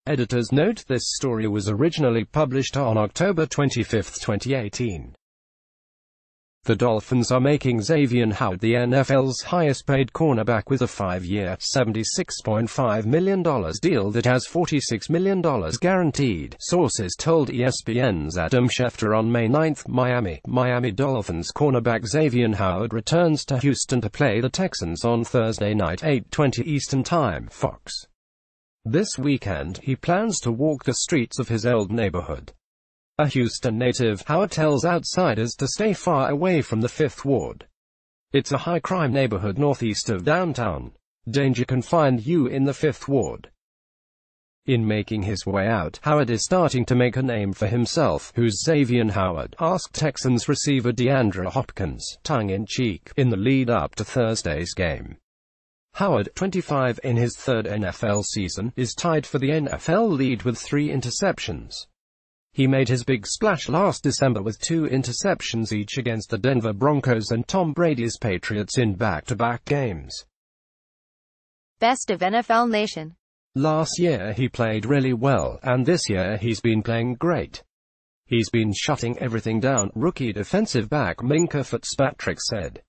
Editor's note: this story was originally published on October 25, 2018. The Dolphins are making Xavien Howard the NFL's highest-paid cornerback with a 5-year, $76.5 million deal that has $46 million guaranteed, sources told ESPN's Adam Schefter on May 9. Miami Dolphins cornerback Xavien Howard returns to Houston to play the Texans on Thursday night, 8:20 Eastern Time, Fox. This weekend, he plans to walk the streets of his old neighborhood. A Houston native, Howard tells outsiders to stay far away from the Fifth Ward. It's a high-crime neighborhood northeast of downtown. Danger can find you in the Fifth Ward. In making his way out, Howard is starting to make a name for himself. "Who's Xavien Howard?" asked Texans receiver DeAndre Hopkins, tongue-in-cheek, in the lead-up to Thursday's game. Howard, 25, in his third NFL season, is tied for the NFL lead with 3 interceptions. He made his big splash last December with 2 interceptions each against the Denver Broncos and Tom Brady's Patriots in back-to-back games. Best of NFL Nation. Last year he played really well, and this year he's been playing great. He's been shutting everything down, rookie defensive back Minkah Fitzpatrick said.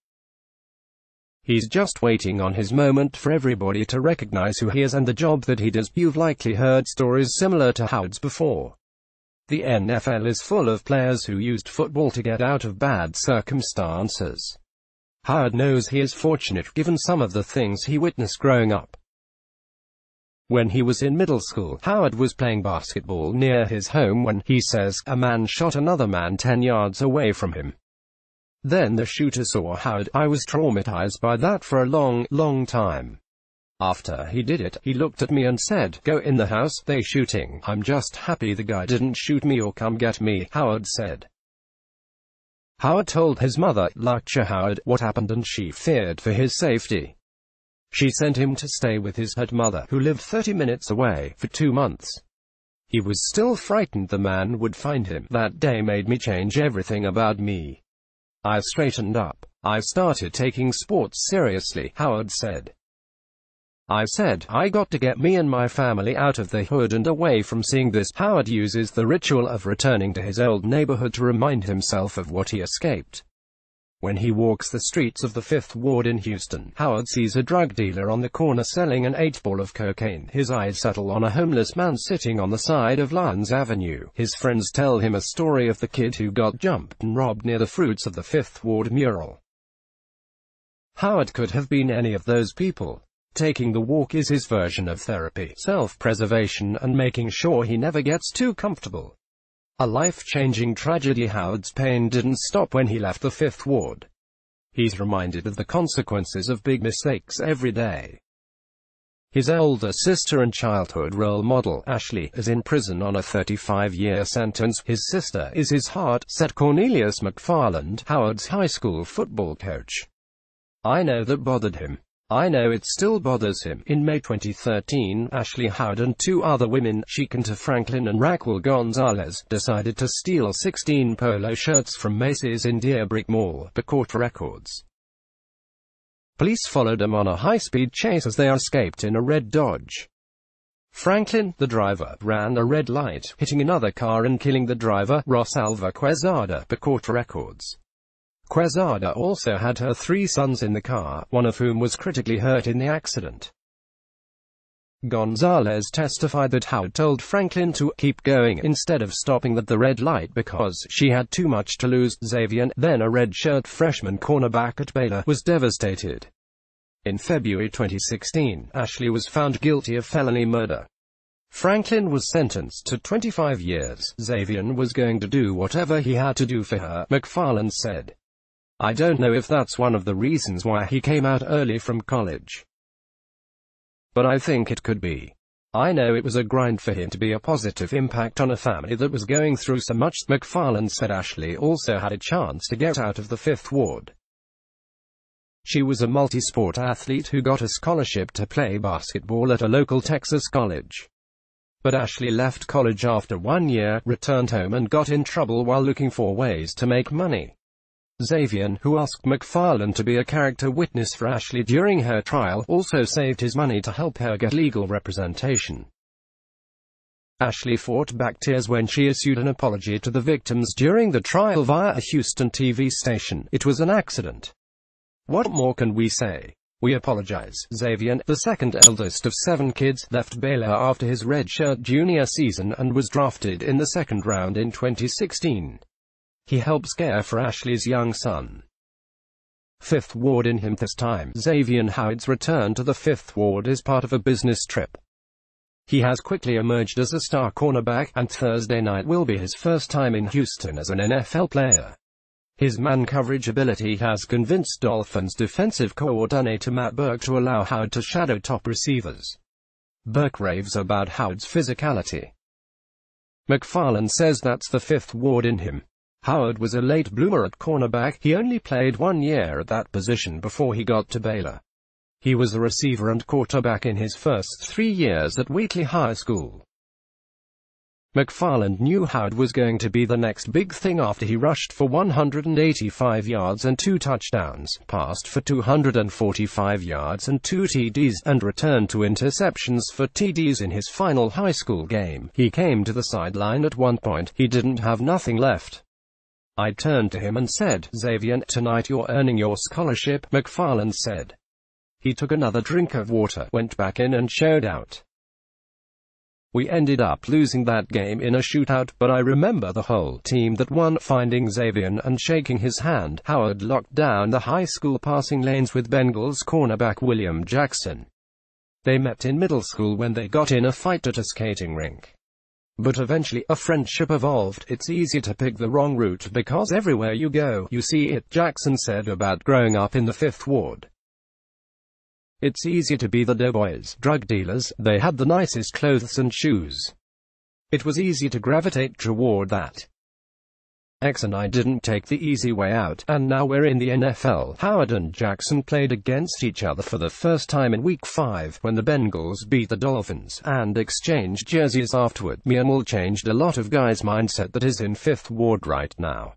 He's just waiting on his moment for everybody to recognize who he is and the job that he does. You've likely heard stories similar to Howard's before. The NFL is full of players who used football to get out of bad circumstances. Howard knows he is fortunate given some of the things he witnessed growing up. When he was in middle school, Howard was playing basketball near his home when, he says, a man shot another man 10 yards away from him. Then the shooter saw Howard. "I was traumatized by that for a long time. After he did it, he looked at me and said, 'Go in the house, they shooting. I'm just happy the guy didn't shoot me or come get me,'" Howard said. Howard told his mother, Laksha Howard, what happened and she feared for his safety. She sent him to stay with his hurt mother, who lived 30 minutes away, for 2 months. He was still frightened the man would find him. "That day made me change everything about me. I straightened up. I started taking sports seriously," Howard said. "I said, I got to get me and my family out of the hood and away from seeing this." Howard uses the ritual of returning to his old neighborhood to remind himself of what he escaped. When he walks the streets of the Fifth Ward in Houston, Howard sees a drug dealer on the corner selling an 8-ball of cocaine. His eyes settle on a homeless man sitting on the side of Lions Avenue. His friends tell him a story of the kid who got jumped and robbed near the Fruits of the Fifth Ward mural. Howard could have been any of those people. Taking the walk is his version of therapy, self-preservation, and making sure he never gets too comfortable. A life-changing tragedy. Howard's pain didn't stop when he left the Fifth Ward. He's reminded of the consequences of big mistakes every day. His older sister and childhood role model, Ashley, is in prison on a 35-year sentence. His sister is his heart, said Cornelius McFarland, Howard's high school football coach. "I know that bothered him. I know it still bothers him." In May 2013, Ashley Howard and 2 other women, Shikanta Franklin and Raquel Gonzalez, decided to steal 16 polo shirts from Macy's in Deer Brick Mall, per court records. Police followed them on a high-speed chase as they escaped in a red Dodge. Franklin, the driver, ran a red light, hitting another car and killing the driver, Rosalva Quezada, per court records. Quezada also had her 3 sons in the car, one of whom was critically hurt in the accident. Gonzalez testified that Howard told Franklin to keep going instead of stopping at the red light because she had too much to lose. Xavien, then a redshirt freshman cornerback at Baylor, was devastated. In February 2016, Ashley was found guilty of felony murder. Franklin was sentenced to 25 years. Xavien was going to do whatever he had to do for her, McFarland said. "I don't know if that's one of the reasons why he came out early from college. But I think it could be. I know it was a grind for him to be a positive impact on a family that was going through so much." McFarland said Ashley also had a chance to get out of the Fifth Ward. She was a multi-sport athlete who got a scholarship to play basketball at a local Texas college. But Ashley left college after 1 year, returned home and got in trouble while looking for ways to make money. Xavien, who asked McFarland to be a character witness for Ashley during her trial, also saved his money to help her get legal representation. Ashley fought back tears when she issued an apology to the victims during the trial via a Houston TV station. "It was an accident. What more can we say? We apologize." Xavien, the second eldest of 7 kids, left Baylor after his redshirt junior season and was drafted in the second round in 2016. He helps care for Ashley's young son. Fifth Ward in him this time. Xavien Howard's return to the Fifth Ward is part of a business trip. He has quickly emerged as a star cornerback, and Thursday night will be his first time in Houston as an NFL player. His man coverage ability has convinced Dolphins defensive coordinator Matt Burke to allow Howard to shadow top receivers. Burke raves about Howard's physicality. McFarland says that's the Fifth Ward in him. Howard was a late bloomer at cornerback. He only played 1 year at that position before he got to Baylor. He was a receiver and quarterback in his first 3 years at Wheatley High School. McFarland knew Howard was going to be the next big thing after he rushed for 185 yards and 2 touchdowns, passed for 245 yards and 2 TDs, and returned 2 interceptions for TDs in his final high school game. He came to the sideline at one point. He didn't have nothing left. I turned to him and said, "Xavien, tonight you're earning your scholarship," McFarland said. He took another drink of water, went back in and showed out. "We ended up losing that game in a shootout, but I remember the whole team that won." Finding Xavien and shaking his hand, Howard locked down the high school passing lanes with Bengals cornerback William Jackson. They met in middle school when they got in a fight at a skating rink. But eventually, a friendship evolved. "It's easy to pick the wrong route because everywhere you go, you see it," Jackson said about growing up in the Fifth Ward. "It's easy to be the doughboys, drug dealers. They had the nicest clothes and shoes. It was easy to gravitate toward that. X and I didn't take the easy way out, and now we're in the NFL." Howard and Jackson played against each other for the first time in Week 5, when the Bengals beat the Dolphins, and exchanged jerseys afterward. "Myanmar changed a lot of guys' mindset that is in Fifth Ward right now.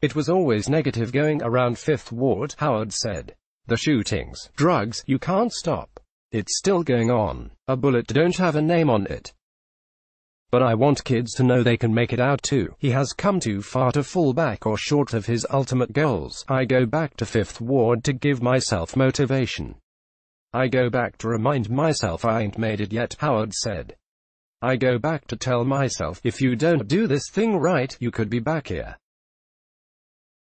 It was always negative going around Fifth Ward," Howard said. "The shootings, drugs, you can't stop. It's still going on. A bullet don't have a name on it. But I want kids to know they can make it out too." He has come too far to fall back or short of his ultimate goals. "I go back to Fifth Ward to give myself motivation. I go back to remind myself I ain't made it yet," Howard said. "I go back to tell myself, if you don't do this thing right, you could be back here."